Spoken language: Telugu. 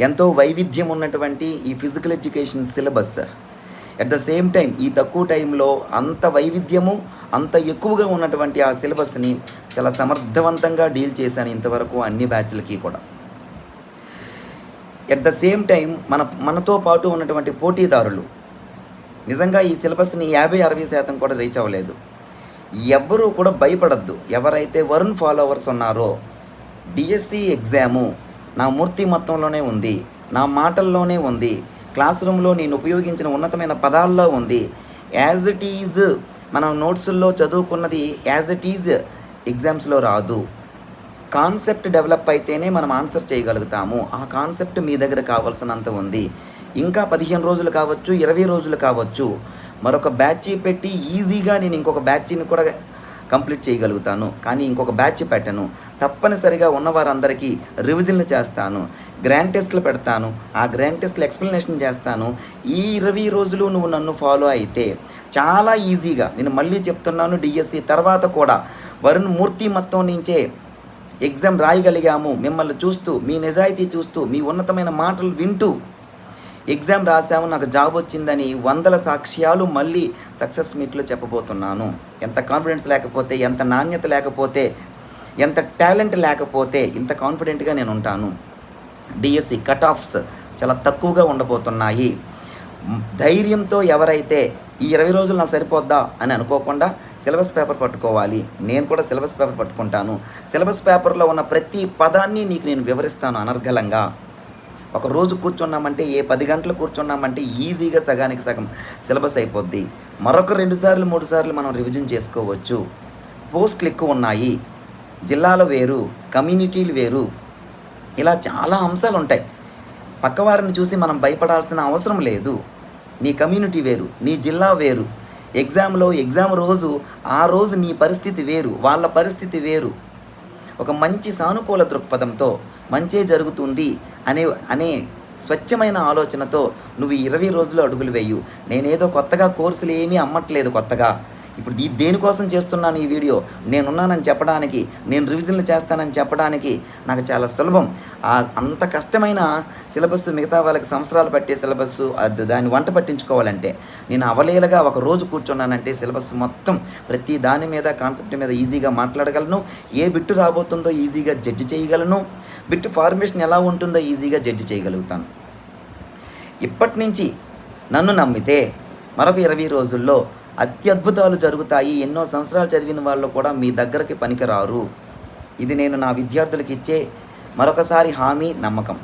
ఎంతో వైవిధ్యం ఉన్నటువంటి ఈ physical education syllabus at the same time ఈ తక్కువ టైంలో అంత వైవిధ్యము అంత ఎక్కువగా ఉన్నటువంటి ఆ సిలబస్ని చాలా సమర్థవంతంగా డీల్ చేశాను ఇంతవరకు అన్ని బ్యాచ్లకి కూడా. ఎట్ ద సేమ్ టైం మనతో పాటు ఉన్నటువంటి పోటీదారులు నిజంగా ఈ సిలబస్ని 50-60% కూడా రీచ్ అవ్వలేదు. ఎవ్వరూ కూడా భయపడద్దు. ఎవరైతే వరుణ్ ఫాలోవర్స్ ఉన్నారో డిఎస్సి ఎగ్జాము నా మూర్తి మొత్తంలోనే ఉంది, నా మాటల్లోనే ఉంది, క్లాస్ రూమ్లో నేను ఉపయోగించిన ఉన్నతమైన పదాల్లో ఉంది. యాజ్ ఇట్ ఈజ్ మనం నోట్సుల్లో చదువుకున్నది యాజ్ ఇట్ ఈజ్ ఎగ్జామ్స్లో రాదు. కాన్సెప్ట్ డెవలప్ అయితేనే మనం ఆన్సర్ చేయగలుగుతాము. ఆ కాన్సెప్ట్ మీ దగ్గర కావాల్సినంత ఉంది. ఇంకా 15 రోజులు కావచ్చు, 20 రోజులు కావచ్చు, మరొక బ్యాచ్ పెట్టి ఈజీగా నేను ఇంకొక బ్యాచ్ని కూడా కంప్లీట్ చేయగలుగుతాను. కానీ ఇంకొక బ్యాచ్ పెట్టను. తప్పనిసరిగా ఉన్నవారందరికీ రివిజన్లు చేస్తాను, గ్రాండ్ టెస్ట్లు పెడతాను, ఆ గ్రాండ్ టెస్ట్లు ఎక్స్ప్లెనేషన్ చేస్తాను. ఈ 20 రోజులు నువ్వు నన్ను ఫాలో అయితే చాలా ఈజీగా, నేను మళ్ళీ చెప్తున్నాను, డిఎస్సి తర్వాత కూడా వరుణ్ మూర్తి మొత్తం నుంచే ఎగ్జామ్ రాయగలిగాము. మిమ్మల్ని చూస్తూ, మీ నిజాయితీ చూస్తూ, మీ ఉన్నతమైన మాటలు వింటూ ఎగ్జామ్ రాసాము, నాకు జాబ్ వచ్చిందని 100 సాక్ష్యాలు మళ్ళీ సక్సెస్ మీట్లో చెప్పబోతున్నాను. ఎంత కాన్ఫిడెన్స్ లేకపోతే, ఎంత నాణ్యత లేకపోతే, ఎంత టాలెంట్ లేకపోతే ఇంత కాన్ఫిడెంట్గా నేను ఉంటాను. డిఎస్సి కట్ ఆఫ్స్ చాలా తక్కువగా ఉండబోతున్నాయి. ధైర్యంతో ఎవరైతే ఈ 20 రోజులు నాకు సరిపోద్దా అని అనుకోకుండా సిలబస్ పేపర్ పట్టుకోవాలి. నేను కూడా సిలబస్ పేపర్ పట్టుకుంటాను. సిలబస్ పేపర్లో ఉన్న ప్రతి పదాన్ని నీకు నేను వివరిస్తాను అనర్గళంగా. ఒక రోజు కూర్చున్నామంటే, 10 గంటలు కూర్చున్నామంటే ఈజీగా సగానికి సగం సిలబస్ అయిపోద్ది. మరొక 2 సార్లు 3 సార్లు మనం రివిజన్ చేసుకోవచ్చు. పోస్టులు ఎక్కువ ఉన్నాయి, జిల్లాలు వేరు, కమ్యూనిటీలు వేరు, ఇలా చాలా అంశాలు ఉంటాయి. పక్కవారిని చూసి మనం భయపడాల్సిన అవసరం లేదు. నీ కమ్యూనిటీ వేరు, నీ జిల్లా వేరు. ఎగ్జామ్ రోజు ఆ రోజు నీ పరిస్థితి వేరు, వాళ్ళ పరిస్థితి వేరు. ఒక మంచి సానుకూల దృక్పథంతో మంచే జరుగుతుంది అనే స్వచ్ఛమైన ఆలోచనతో నువ్వు 20 రోజులు అడుగులు వేయు. నేనేదో కొత్తగా కోర్సులు ఏమీ అమ్మట్లేదు కొత్తగా. ఇప్పుడు దేనికోసం చేస్తున్నాను ఈ వీడియో? నేనున్నానని చెప్పడానికి, నేను రివిజన్లు చేస్తానని చెప్పడానికి. నాకు చాలా సులభం. అంత కష్టమైన సిలబస్ మిగతా వాళ్ళకి సంవత్సరాలు పట్టే సిలబస్, దాన్ని వంట పట్టించుకోవాలంటే నేను అవలీలగా ఒక రోజు కూర్చున్నానంటే సిలబస్ మొత్తం ప్రతి దాని మీద, కాన్సెప్ట్ మీద ఈజీగా మాట్లాడగలను. ఏ బిట్టు రాబోతుందో ఈజీగా జడ్జి చేయగలను. బిట్టు ఫార్మేషన్ ఎలా ఉంటుందో ఈజీగా జడ్జి చేయగలుగుతాను. ఇప్పటి నుంచి నన్ను నమ్మితే మరొక 20 రోజుల్లో అత్యద్భుతాలు జరుగుతాయి. ఎన్నో సంవత్సరాలు చదివిన వాళ్ళు కూడా మీ దగ్గరికి పనికిరారు. ఇది నేను నా విద్యార్థులకు ఇచ్చే మరొకసారి హామీ, నమ్మకం.